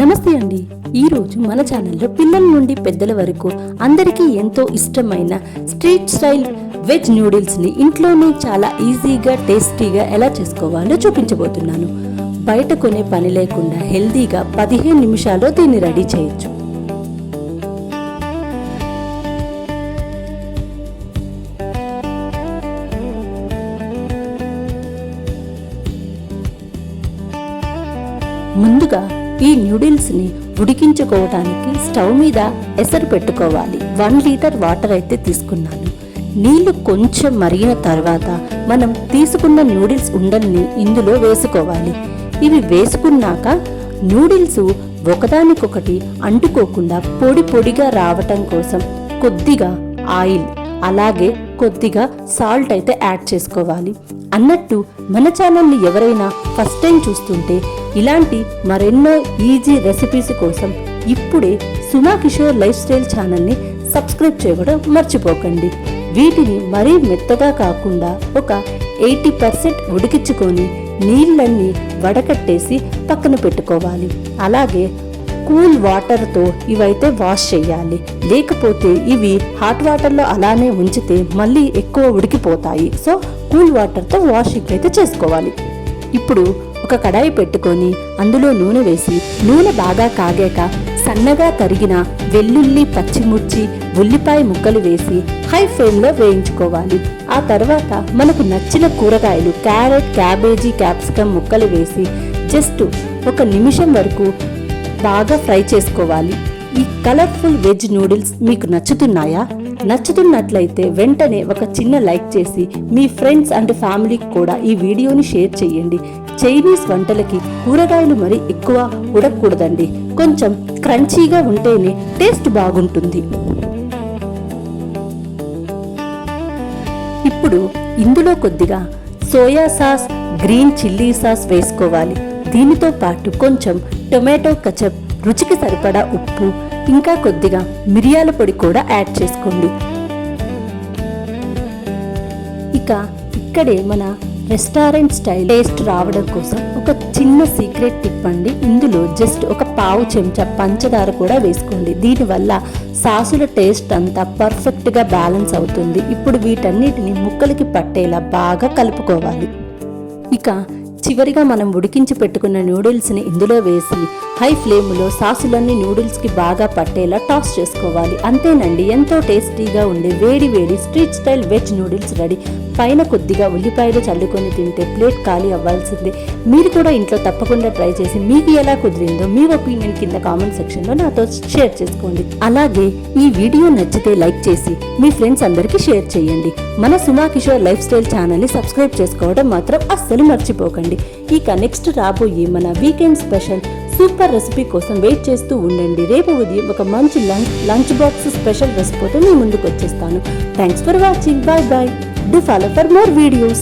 నమస్తే అండి. ఈరోజు మన ఛానల్లో పిల్లల నుండి పెద్దల వరకు అందరికీ ఎంతో ఇష్టమైన స్ట్రీట్ స్టైల్ వెజ్ నూడిల్స్ని ఇంట్లోనే చాలా ఈజీగా టేస్టీగా ఎలా చేసుకోవాలో చూపించబోతున్నాను. బయట కొనే పని లేకుండా హెల్తీగా 15 నిమిషాల్లో దీన్ని రెడీ చేయొచ్చు. ముందుగా ఈ నూడిల్స్ని ఉడికించుకోవడానికి స్టవ్ మీద ఎసరు పెట్టుకోవాలి. 1 లీటర్ వాటర్ అయితే తీసుకున్నాను. నీళ్లు కొంచెం మరిగిన తర్వాత మనం తీసుకున్న నూడిల్స్ ఉండల్ని ఇందులో వేసుకోవాలి. ఇవి వేసుకున్నాక నూడిల్స్ ఒకదానికొకటి అంటుకోకుండా పొడి పొడిగా రావటం కోసం కొద్దిగా ఆయిల్ అలాగే కొద్దిగా సాల్ట్ అయితే యాడ్ చేసుకోవాలి. అన్నట్టు మన ఛానల్ని ఎవరైనా ఫస్ట్ టైం చూస్తుంటే ఇలాంటి మరెన్నో ఈజీ రెసిపీస్ కోసం ఇప్పుడే సుమా కిషోర్ లైఫ్ స్టైల్ ఛానల్ని సబ్స్క్రైబ్ చేయడం మర్చిపోకండి. వీటిని మరీ మెత్తగా కాకుండా ఒక 80% ఉడికించుకొని నీళ్ళన్నీ వడకట్టేసి పక్కన పెట్టుకోవాలి. అలాగే కూల్ వాటర్తో ఇవైతే వాష్ చేయాలి. లేకపోతే ఇవి హాట్ వాటర్లో అలానే ఉంచితే మళ్ళీ ఎక్కువ ఉడికిపోతాయి. సో కూల్ వాటర్తో వాషింగ్ అయితే చేసుకోవాలి. ఇప్పుడు ఒక కడాయి పెట్టుకొని అందులో నూనె వేసి నూనె బాగా కాగాక సన్నగా తరిగిన వెల్లుల్లి, పచ్చిమిర్చి, ఉల్లిపాయ ముక్కలు వేసి హై ఫ్లేమ్లో వేయించుకోవాలి. ఆ తర్వాత మనకు నచ్చిన కూరగాయలు క్యారెట్, క్యాబేజీ, క్యాప్సికమ్ ముక్కలు వేసి జస్ట్ 1 నిమిషం వరకు బాగా ఫ్రై చేసుకోవాలి. ఈ కలర్ఫుల్ వెజ్ నూడిల్స్ మీకు నచ్చుతున్నాయా? నచ్చుతున్నట్లయితే వెంటనే ఒక చిన్న లైక్ చేసి మీ ఫ్రెండ్స్ అండ్ ఫ్యామిలీకి కూడా ఈ వీడియోని షేర్ చేయండి. చైనీస్ వంటలకి కూరగాయలు మరి ఎక్కువ ఉడకకూడదండి. కొంచెం క్రంచీగా ఉంటేనే టేస్ట్ బాగుంటుంది. ఇప్పుడు ఇందులో కొద్దిగా soya sauce, green chilli sauce వేసుకోవాలి. దీనితో పాటు కొంచెం టొమాటో కచప్, రుచికి సరిపడా ఉప్పు, ఇంకా కొద్దిగా మిరియాల పొడి కూడా యాడ్ చేసుకోండి. ఇక్కడే మన రెస్టారెంట్ స్టైల్ టేస్ట్ రావడం కోసం ఒక చిన్న సీక్రెట్ టిప్ అండి. ఇందులో జస్ట్ ఒక పావు చెంచా పంచదార కూడా వేసుకోండి. దీనివల్ల సాసుల టేస్ట్ అంతా పర్ఫెక్ట్గా బ్యాలెన్స్ అవుతుంది. ఇప్పుడు వీటన్నిటిని ముక్కలకి పట్టేలా బాగా కలుపుకోవాలి. చివరిగా మనం ఉడికించి పెట్టుకున్న నూడిల్స్ని ఇందులో వేసి హై ఫ్లేమ్లో సాసులన్నీ నూడిల్స్కి బాగా పట్టేలా టాస్ చేసుకోవాలి. అంతేనండి, ఎంతో టేస్టీగా ఉండే వేడి వేడి street style veg noodles ready. పైన కొద్దిగా ఉల్లిపాయలు చల్లుకొని తింటే ప్లేట్ ఖాళీ అవ్వాల్సిందే. మీరు కూడా ఇంట్లో తప్పకుండా ట్రై చేసి మీకు ఎలా కుదిరిందో మీ ఒపీనియన్ కింద కామెంట్ సెక్షన్లో నాతో షేర్ చేసుకోండి. అలాగే ఈ వీడియో నచ్చితే లైక్ చేసి మీ ఫ్రెండ్స్ అందరికీ షేర్ చేయండి. మన సుమా కిషోర్ లైఫ్ స్టైల్ ఛానల్ని సబ్స్క్రైబ్ చేసుకోవడం మాత్రం అస్సలు మర్చిపోకండి. నెక్స్ట్ రాబోయే మన వీకెండ్ స్పెషల్ సూపర్ రెసిపీ కోసం వెయిట్ చేస్తూ ఉండండి. రేపు ఉదయం ఒక మంచి లంచ్ బాక్స్ స్పెషల్ రెసిపీతో మీ ముందుకు వచ్చేస్తాను. Thanks for watching. Bye bye. Do follow for more videos.